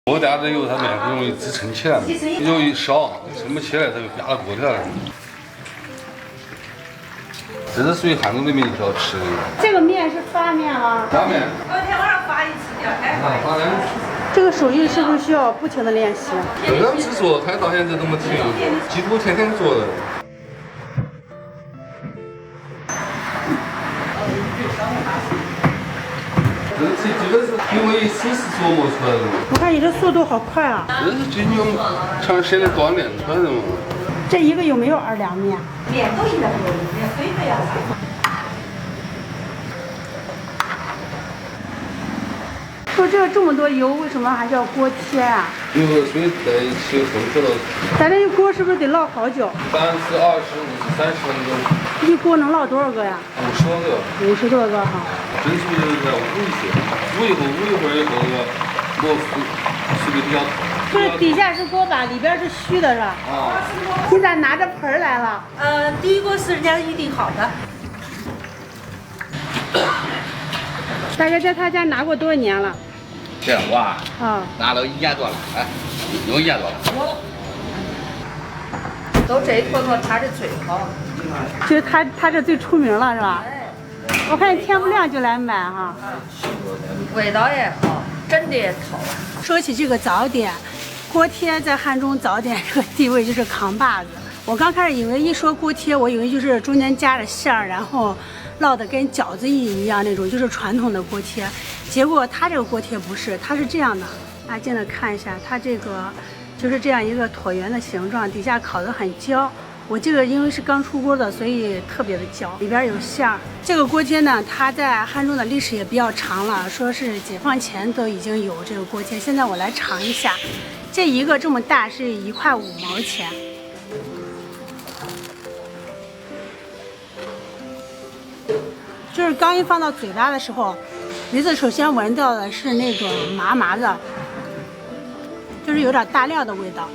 锅带的油，它面不容易支撑起来嘛，油一少，撑不起来，它就压到锅底了。这是属于汉中的名小吃。这个面是发面吗？发面。昨天晚上发一次，第二天发2次。这个手艺是不是需要不停的练习？这个制作它到现在都没停，几乎天天做的。这个是因为手是琢磨出来的嘛。我看你这速度好快啊！这是经过长时间的锻炼出来的嘛。这一个有没有2两面？面都应该是面水的呀。说这么多油，为什么还叫锅贴啊？油和水在一起混合了。咱这一锅是不是得烙好久30、20、50、30分钟。一锅能烙多少个呀50多个。50多个哈。蒸熟就是在捂一些，捂一会儿以后，那个锅水比较透。就是底下是锅巴，里边是虚的，是吧？啊。你咋拿着盆来了？第一个是人家预定好的。大概在他家拿过多少年了？这我啊，拿了1年多了，哎，有1年多了。都这一坨坨他的最好。就是他这最出名了，是吧？我看天不亮就来买哈。味道也好，整的也透。说起这个早点，锅贴在汉中早点这个地位就是扛把子。我刚开始以为一说锅贴，我以为就是中间夹着馅儿，然后烙的跟饺子一样那种，就是传统的锅贴。结果它这个锅贴不是，它是这样的。大家近的看一下，它这个就是这样一个椭圆的形状，底下烤得很焦。我这个因为是刚出锅的，所以特别的焦，里边有馅儿。这个锅贴呢，它在汉中的历史也比较长了，说是解放前都已经有这个锅贴。现在我来尝一下，这一个这么大是1块5毛钱。就是刚一放到嘴巴的时候，鼻子首先闻到的是那种麻麻的，就是有点大料的味道。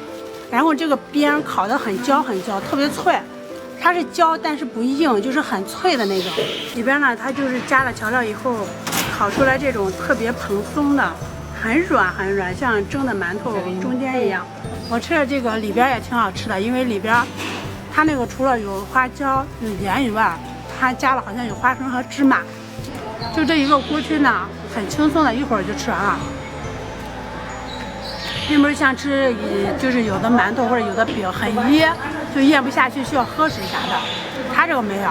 然后这个边烤得很焦很焦，特别脆，它是焦但是不硬，就是很脆的那种。里边呢，它就是加了调料以后，烤出来这种特别蓬松的，很软很软，像蒸的馒头中间一样。我吃的这个里边也挺好吃的，因为里边它那个除了有花椒有盐以外，它加了好像有花生和芝麻。就这一个锅贴呢，很轻松的，一会儿就吃完了。并不是像吃就是有的馒头或者有的饼很噎，就咽不下去需要喝水啥的，它这个没有。